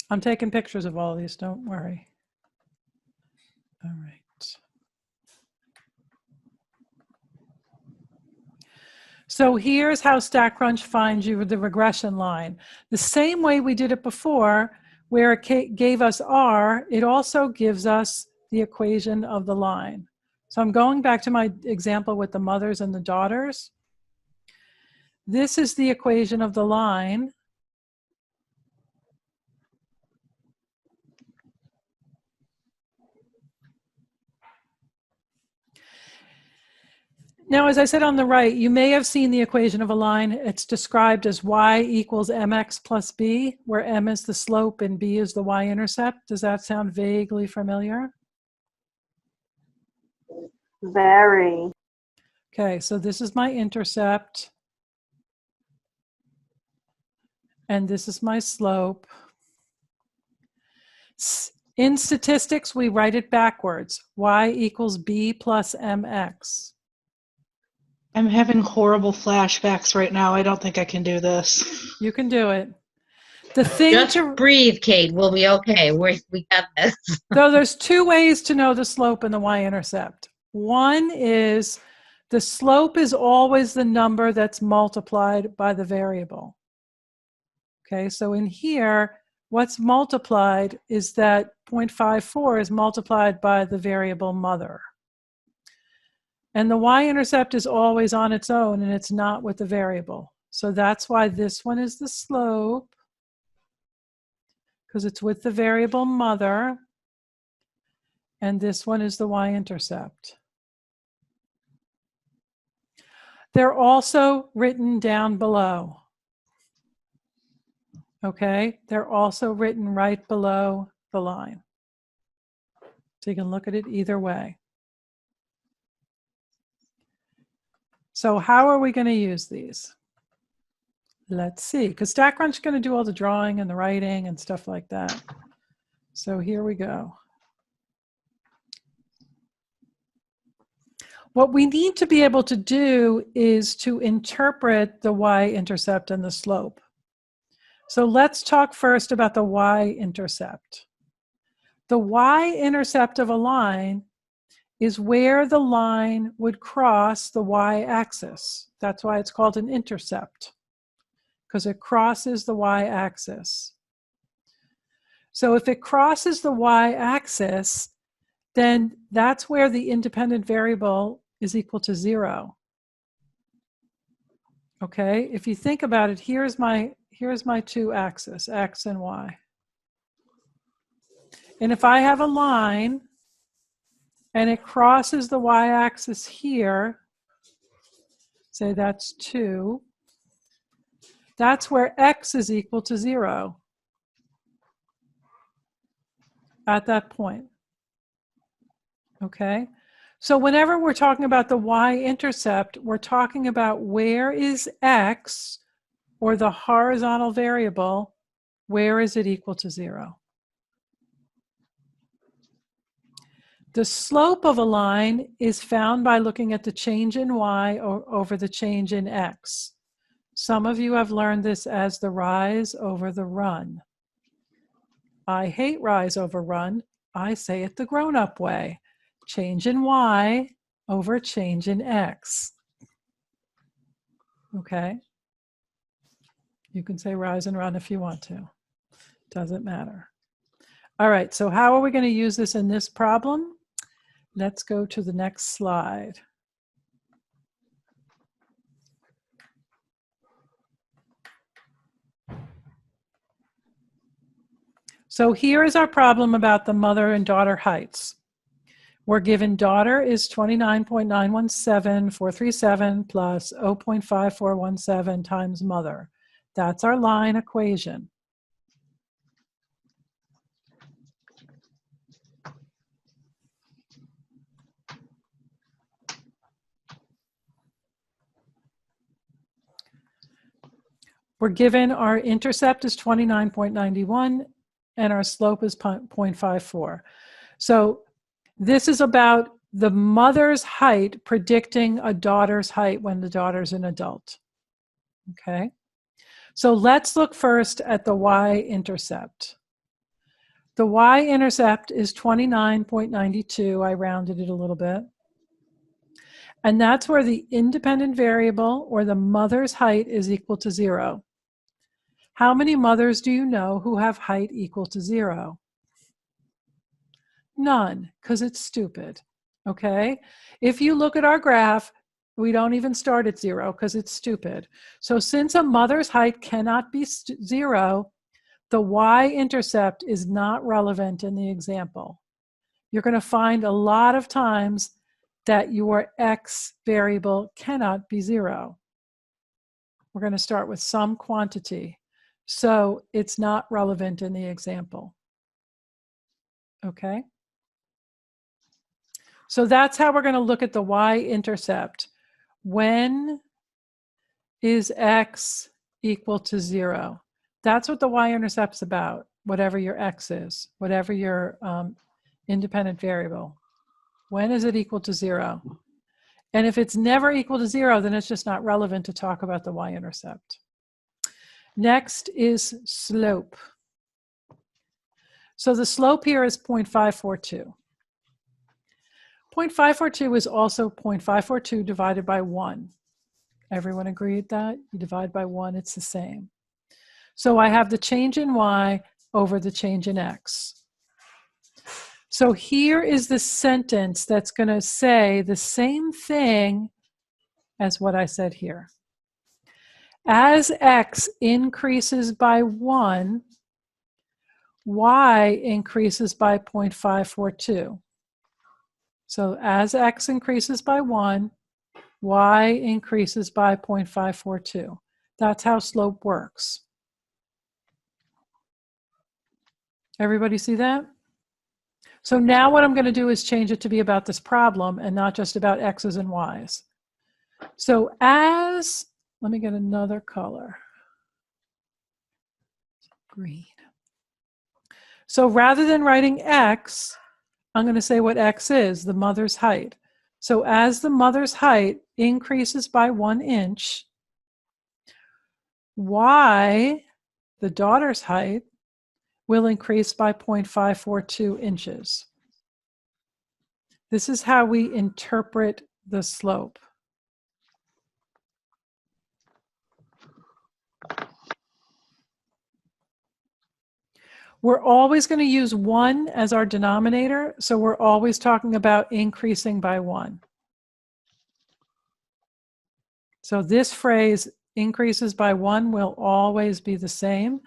I'm taking pictures of all of these, don't worry. All right. So here's how StatCrunch finds you the regression line. The same way we did it before, where it gave us R, it also gives us the equation of the line. So I'm going back to my example with the mothers and the daughters. This is the equation of the line. Now, as I said on the right, you may have seen the equation of a line. It's described as y equals mx plus b, where m is the slope and b is the y-intercept. Does that sound vaguely familiar? Very. Okay, so this is my intercept. And this is my slope. In statistics, we write it backwards. Y equals b plus mx. I'm having horrible flashbacks right now. I don't think I can do this. You can do it. The thing Just breathe, Kate. We'll be okay. We got this. So there's two ways to know the slope and the y-intercept. One is the slope is always the number that's multiplied by the variable. Okay, so in here, what's multiplied is that 0.54 is multiplied by the variable mother. And the y-intercept is always on its own, and it's not with the variable. So that's why this one is the slope, because it's with the variable mother. And this one is the y-intercept. They're also written down below. Okay, they're also written right below the line. So you can look at it either way. So how are we going to use these? Let's see, because StatCrunch is going to do all the drawing and the writing and stuff like that. So here we go. What we need to be able to do is to interpret the y-intercept and the slope. So let's talk first about the y-intercept. The y-intercept of a line is where the line would cross the y-axis. That's why it's called an intercept, because it crosses the y-axis. So if it crosses the y-axis, then that's where the independent variable is equal to 0. Okay, if you think about it, here's my two axes, x and y. And if I have a line and it crosses the y-axis here, say that's 2, that's where x is equal to 0 at that point. Okay, so whenever we're talking about the y-intercept, we're talking about where is x, or the horizontal variable, where is it equal to 0? The slope of a line is found by looking at the change in y over the change in x. Some of you have learned this as the rise over the run. I hate rise over run. I say it the grown-up way. Change in y over change in x. Okay? You can say rise and run if you want to. Doesn't matter. All right, so how are we going to use this in this problem? Let's go to the next slide. So here is our problem about the mother and daughter heights. We're given daughter is 29.917437 plus 0.5417 times mother. That's our line equation. We're given our intercept is 29.91 and our slope is 0.54. So this is about the mother's height predicting a daughter's height when the daughter's an adult. Okay, so let's look first at the y-intercept. The y-intercept is 29.92. I rounded it a little bit. And that's where the independent variable, or the mother's height, is equal to 0. How many mothers do you know who have height equal to 0? None, because it's stupid, okay? If you look at our graph, we don't even start at 0 because it's stupid. So since a mother's height cannot be 0, the y-intercept is not relevant in the example. You're going to find a lot of times that your x variable cannot be 0. We're going to start with some quantity. So it's not relevant in the example. Okay? So that's how we're going to look at the y-intercept. When is x equal to 0? That's what the y-intercept's about, whatever your x is, whatever your independent variable. When is it equal to 0? And if it's never equal to 0, then it's just not relevant to talk about the y-intercept. Next is slope. So the slope here is 0.542. 0.542 is also 0.542 divided by 1. Everyone agreed that? You divide by 1, it's the same. So I have the change in y over the change in x. So here is the sentence that's going to say the same thing as what I said here. As x increases by 1, y increases by 0.542. So as x increases by 1, y increases by 0.542. That's how slope works. Everybody see that? So now what I'm going to do is change it to be about this problem and not just about x's and y's. So as, let me get another color. Green. So rather than writing x, I'm going to say what x is, the mother's height. So as the mother's height increases by 1 inch, y, the daughter's height, will increase by 0.542 inches. This is how we interpret the slope. We're always going to use 1 as our denominator, so we're always talking about increasing by 1. So this phrase, increases by 1, will always be the same.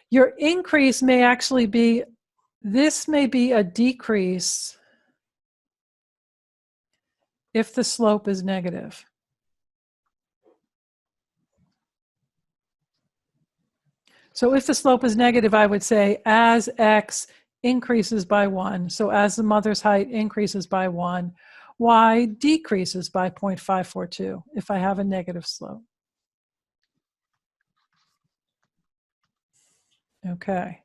Your increase may actually be, this may be a decrease if the slope is negative. So if the slope is negative, I would say as x increases by 1, so as the mother's height increases by 1, y decreases by 0.542 if I have a negative slope. Okay,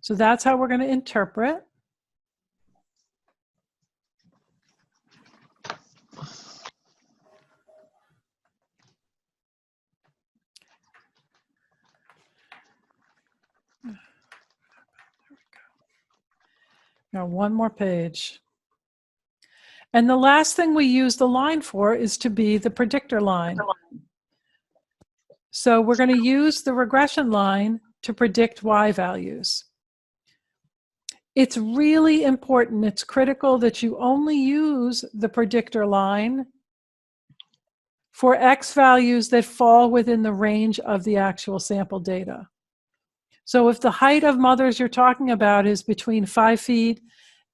so that's how we're going to interpret. Now one more page. And the last thing we use the line for is to be the predictor line. So we're going to use the regression line to predict y values. It's really important, it's critical that you only use the predictor line for x values that fall within the range of the actual sample data. So if the height of mothers you're talking about is between 5 feet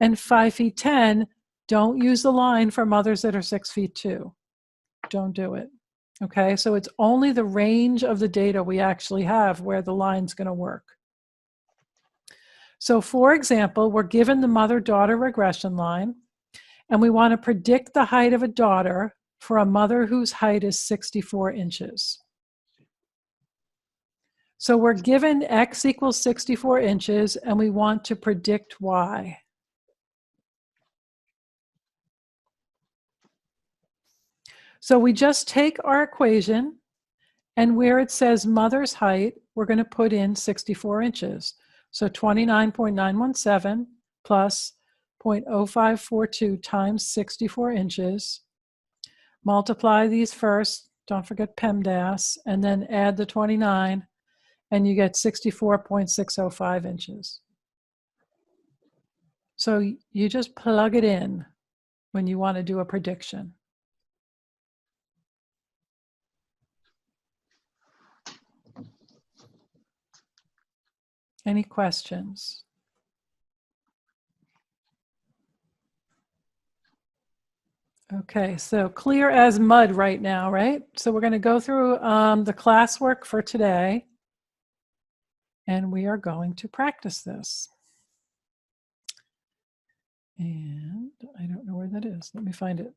and 5 feet 10, don't use the line for mothers that are 6 feet 2. Don't do it. Okay, so it's only the range of the data we actually have where the line's going to work. So for example, we're given the mother-daughter regression line, and we want to predict the height of a daughter for a mother whose height is 64 inches. So we're given x equals 64 inches, and we want to predict y. So we just take our equation, and where it says mother's height, we're going to put in 64 inches. So 29.917 plus 0.0542 times 64 inches. Multiply these first, don't forget PEMDAS, and then add the 29, and you get 64.605 inches. So you just plug it in when you want to do a prediction. Any questions? Okay, so clear as mud right now, right? So we're going to go through the classwork for today, and we are going to practice this. And I don't know where that is. Let me find it.